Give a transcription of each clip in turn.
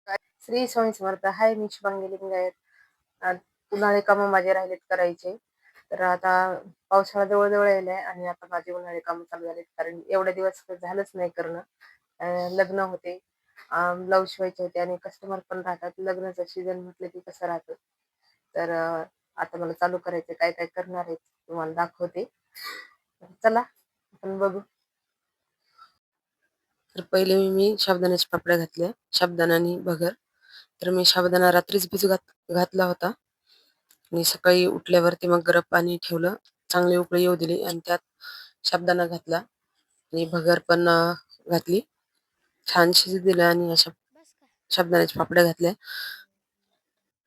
श्री स्वामी समर्थ. हाय, मी शुभांगी लिंगायत. आज उन्हाळे कामं माझे राहिलेत करायचे. तर आता पावसाळा जवळ-जवळ यायलाय आणि आता माझे उन्हाळे कामं चालू झालेत. कारण एवढे दिवस झालंच नाही करणं. लग्न होते, ब्लाऊज शिवायचे होते आणि कस्टमर पण राहतात. लग्नाचं सीझन म्हटलं की कसं राहतं. तर आता मला चालू करायचं. काय-काय करणार आहे तुम्हाला दाखवते. तर चला आपण बघू. तर पहिले मी साबुदाण्याच्या पापड्या घातल्या, साबुदाणा आणि भगर. तर मी साबुदाणा रात्रीच घातला होता आणि सकाळी उठल्यावरती मग गरम पाणी ठेवलं, चांगली उकळी येऊ दिली आणि त्यात साबुदाणा घातला आणि भगर पण घातली. छान शिजू दिलं आणि अशा साबुदाण्याच्या पापड्या घातल्या.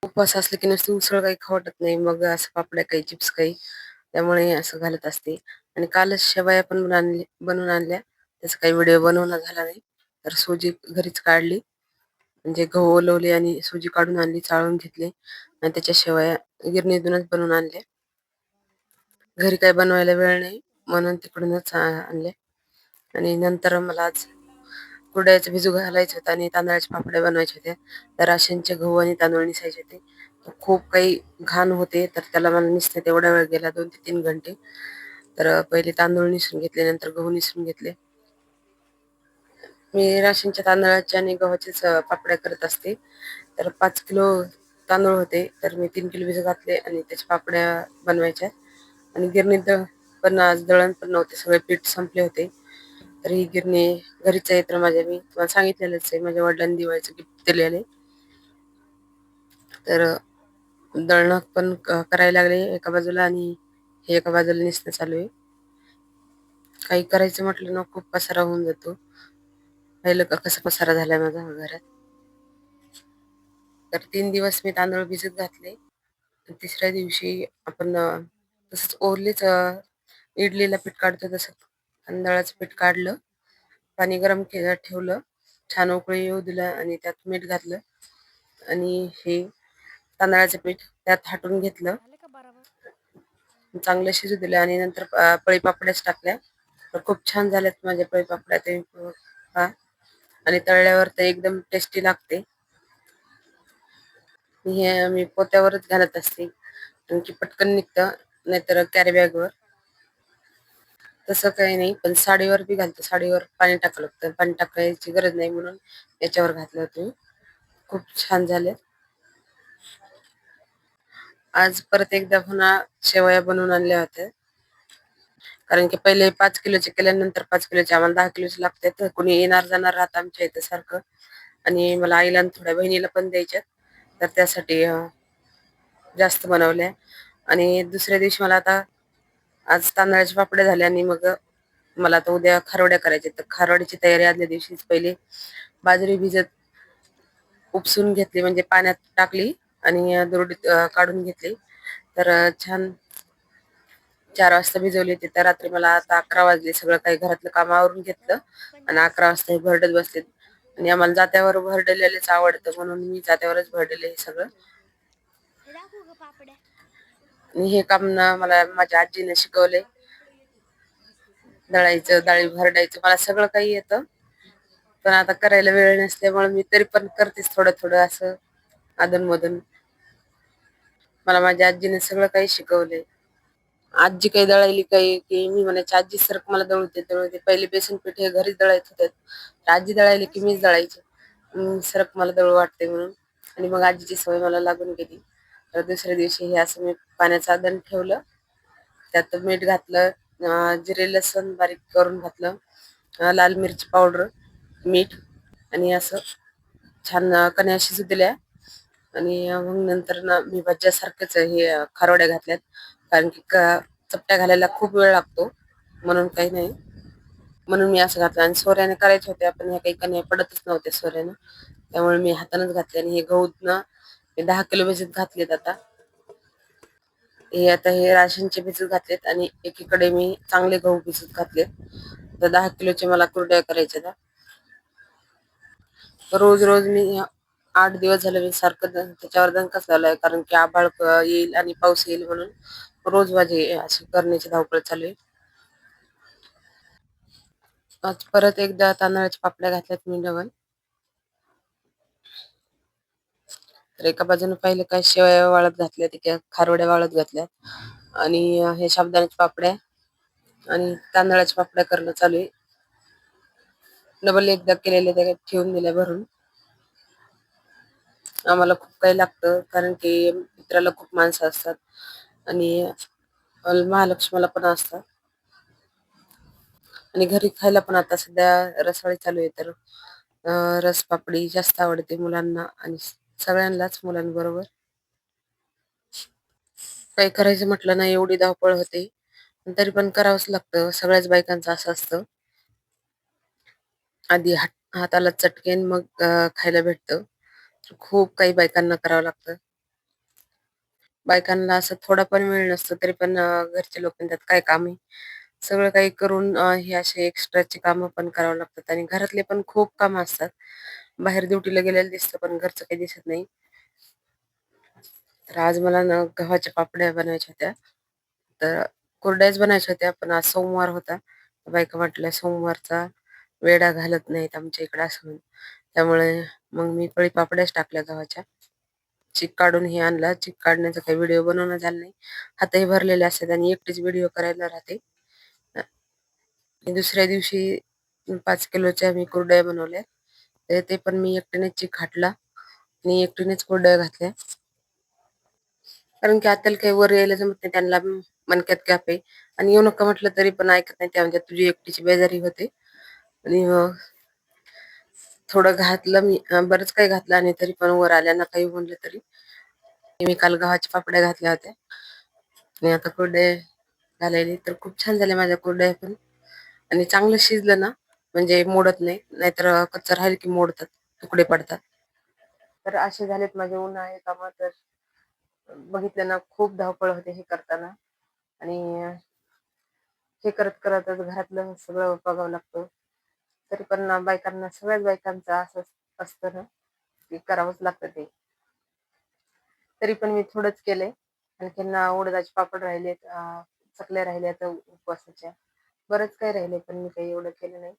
उपवास असले की नुसती उसळ काही खाऊ वाटत नाही, मग असं पापड्या काही, चिप्स काही, त्यामुळे असं घालत असते. आणि कालच शेवया पण बनवून आणल्या. त्याचा काही व्हिडिओ बनवणं झाला नाही. तर सुजी घरीच काढली, म्हणजे गहू ओलवले आणि सुजी काढून आणली, चाळून घेतली आणि त्याच्या शेवया गिरणीतूनच बनवून आणल्या. घरी काही बनवायला वेळ नाही म्हणून तिकडूनच आणल्या. आणि नंतर मला आज कुरडयाचं भिजू घालायचं होतं आणि तांदळाच्या पापड्या बनवायच्या होत्या. तर राशनचे गहू आणि तांदूळ निसायचे होते. तर खूप काही घाण होते, तर त्याला मला निसण्यात एवढा वेळ गेला, 2 ते 3 घंटे. तर पहिले तांदूळ निसून घेतले, नंतर गहू निसून घेतले. मी राशनच्या तांदळाच्या आणि गव्हाच्याच पापड्या करत असते. तर 5 किलो तांदूळ होते, तर मी 3 किलो भिजत घातले आणि त्याच्या पापड्या बनवायच्या. आणि गिरणीत पण आज दळण पण नव्हते, सगळे पीठ संपले होते. तर ही गिरणी घरीच आहे. तर मी तुम्हाला सांगितलेलंच आहे, माझ्या वडिलांनी दिवाळीचं गिफ्ट दिलेले. तर दळण पण करायला लागले एका बाजूला आणि हे एका बाजूला निसणं चालू आहे. काही करायचं म्हटलं ना, खूप पसारा होऊन जातो. पाहिलं का कसा पसारा झालाय माझा घरात. तर 3 दिवस मी तांदूळ भिजत घातले. तिसऱ्या दिवशी आपण तसंच ओरलीच इडलीला पीठ काढतो तसं तांदळाचं पीठ काढलं, पाणी गरम केलं, ठेवलं, छान उकळी येऊ दिलं आणि त्यात मीठ घातलं आणि हे तांदळाचं पीठ त्यात हाटून घेतलं, चांगलं शिजू दिलं आणि नंतर पळी पापड्याच टाकल्या. तर खूप छान झाल्यात माझ्या पळी पापड्या. ते पहा, आणि तळल्यावर ते एकदम टेस्टी लागते. हे मी पोत्यावरच घालत असते, कारण की पटकन निघतं, नाहीतर कॅरी बॅगवर. तसं काही नाही, पण साडीवर बी घालते. साडीवर पाणी टाकावं लागतं, पाणी टाकायची गरज नाही म्हणून याच्यावर घातलं होतं. खूप छान झाले. आज परत एकदा पुन्हा शेवया बनवून आणल्या होत्या, कारण की पहिले 5 किलोचे केल्यानंतर 5 किलोचे आम्हाला 10 किलोचे लागतात. तर कोणी येणार जाणार राहतं आमच्या इथं सारखं, आणि मला आईला आणि थोड्या बहिणीला पण द्यायच्यात. तर त्यासाठी जास्त बनवल्या. आणि दुसऱ्या दिवशी मला आता आज तांदळाचे पापड्या झाले आणि मग मला आता उद्या खारोड्या करायच्या. तर खारोड्याची तयारी आदल्या दिवशीच पहिले बाजरी भिजत उपसून घेतली, म्हणजे पाण्यात टाकली आणि दुरडीत काढून घेतली. तर छान 4 वाजता भिजवली होती. तर रात्री मला आता 11 वाजले. सगळं काही घरातलं काम आवरून घेतलं आणि 11 वाजता हे भरडत बसले. आणि आम्हाला जात्यावर भरडलेलेच आवडतं, म्हणून मी जात्यावरच भरडले हे सगळं. आणि हे काम ना मला माझ्या आजीने शिकवले. दळायचं, डाळी भरडायचं, मला सगळं काही येतं, पण आता करायला वेळ नसल्यामुळे मी तरी पण करतेच थोडं थोडं असं अधूनमधून. मला माझ्या आजीने सगळं काही शिकवले. आजी काही दळायली काही की मी म्हणायची, आजी सरक मला दळू दे. पहिले बेसन पीठ हे घरीच दळायत होते, तर आजी दळायली की मीच दळायचे. सरक मला दळू वाटते म्हणून. आणि मग आजीची सवय मला लागून गेली. तर दुसऱ्या दिवशी हे असं मी पाण्याचं आधण ठेवलं, त्यात मीठ घातलं, जिरे लसण बारीक करून घातलं, लाल मिरची पावडर, मीठ, आणि असं छान कण्या शिजू दिल्या. आणि मग नंतर ना मी भज्यासारखंच हे खारोड्या घातल्यात, कारण की चपट्या घालायला खूप वेळ लागतो, म्हणून काही नाही, म्हणून मी असं घातलं. आणि सोऱ्याने करायचे होते, आपण ह्या काही कण्या पडतच नव्हत्या सोऱ्यानं, त्यामुळे मी हातानच घातले. आणि हे गहू ना 10 किलो भिजत घातलेत. आता हे राशनचे भिजत घातलेत आणि एकीकडे मी चांगले गहू भिजत घातलेत. तर 10 किलोचे मला कुरड्या करायच्या. रोज रोज मी 8 दिवस झाले मी सारखं त्याच्यावर दणकाच झालाय, कारण की आभाळ येईल आणि पाऊस येईल म्हणून रोज माझी अशी करण्याची धावपळ चालू आहे. आज परत एकदा तांदळाच्या पापड्या घातल्यात मी डबल. तर एका बाजूने पाहिलं काय शेवया वाळत घातल्या, त्या खारोड्या वाळत घातल्या आणि हे साबुदाण्याच्या पापड्या आणि तांदळाच्या पापड्या करणं चालू आहे. डबल एकदा केलेल्या त्या ठेवून दिल्या भरून. आम्हाला खूप काही लागतं कारण की मित्राला खूप माणसं असतात आणि महालक्ष्मीला पण असतात आणि घरी खायला पण आता सध्या रसाळी चालू आहे. तर रस पापडी जास्त आवडते मुलांना आणि सगळ्यांनाच मुलांबरोबर. काही करायचं म्हटलं ना एवढी धावपळ होते, पण तरी पण करावंच लागतं. सगळ्याच बायकांचं असं असतं. आधी हाताला चटकेन मग खायला भेटतं. तर खूप काही बायकांना करावं लागतं. बायकांना असं थोडा पण वेळ नसतो, तरी पण घरचे लोक म्हणतात काय काम आहे. सगळं काही करून हे असे एक्स्ट्राची कामं पण करावं लागतात आणि घरातले पण खूप कामं असतात. बाहेर ड्युटीला गेलेलं दिसतं, पण घरचं काही दिसत नाही. तर आज मला ना गव्हाच्या पापड्या बनवायच्या होत्या. तर कुरडयाच बनायच्या होत्या, पण आज सोमवार होता. बायका म्हटल्या सोमवारचा वेडा घालत नाहीत आमच्या इकडं असं म्हणून. त्यामुळे मग मी पळी पापड्याच टाकल्या गव्हाच्या. चीक काढून हे आणला. चीक काढण्याचा काही व्हिडिओ बनवणं झालं नाही. हातही भरलेले असतात आणि एकटीच व्हिडिओ करायला राहते. आणि दुसऱ्या दिवशी 5 किलोच्या मी कुरडया बनवल्या. तर ते पण मी एकटीनेच चीक घातला आणि एकटीनेच कुरडया घातल्या. कारण की आत्याला काही वर यायला जमत नाही. त्यांना मणक्यात कॅप आहे आणि येऊ नका म्हटलं तरी पण ऐकत नाही. त्या म्हणजे तुझी एकटीची बेजारी होते आणि थोडं घातलं मी बरंच काही घातलं आणि तरी पण वर आल्या काही म्हणलं तरी. मी काल गव्हाच्या पापड्या घातल्या होत्या आणि आता कुरडया घालायली. तर खूप छान झाल्या माझ्या कुरडया पण आणि चांगलं शिजलं ना म्हणजे मोडत नाही. नाहीतर कच्चं राहिलं की मोडतात, तुकडे पडतात. तर असे झालेत माझे उन्हाळे कामं. तर बघितलं ना खूप धावपळ होते हे करताना आणि हे करत करतच घरातलं सगळं बघावं लागतं. तरी पण ना बायकांना सगळ्याच बायकांचं असं असतं ना की करावंच लागतं ते. तरी पण मी थोडंच केलंय. आणखीन उडदाचे पापड राहिलेत, चकल्या राहिल्यात उपवासाच्या. बरंच काही राहिलंय पण मी काही एवढं केलं नाही.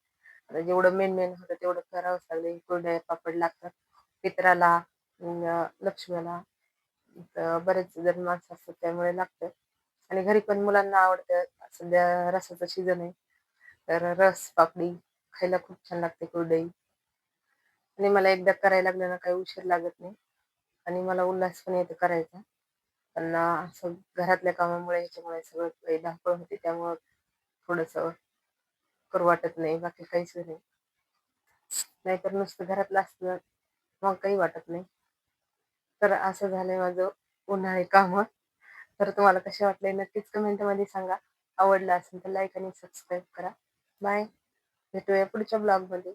आता जेवढं मेन होतं तेवढं करावंच लागलं. कुरडया पापड लागतात पित्राला, लक्ष्मीला. बरेच जण माणसं असतात त्यामुळे लागतं आणि घरी पण मुलांना आवडतं. सध्या रसाचा सीजन आहे. तर रस पापडी खायला खूप छान लागते कुरडई आणि मला एकदा करायला लागलं ना काही उशीर लागत नाही आणि मला उल्हास पण येतो करायचा. पण असं घरातल्या कामामुळे ह्याच्यामुळे सगळं काही धावपळ होते त्यामुळं थोडंसं करू वाटत नाही. बाकी काहीच नाही. नाहीतर नुसतं घरातलं असलं मग काही वाटत नाही. तर असं झालंय माझं उन्हाळी कामं. तर तुम्हाला कसे वाटले नक्कीच कमेंटमध्ये सांगा. आवडलं असेल तर लाईक आणि सबस्क्राईब करा. बाय. भेटूया पुढच्या ब्लॉगमध्ये.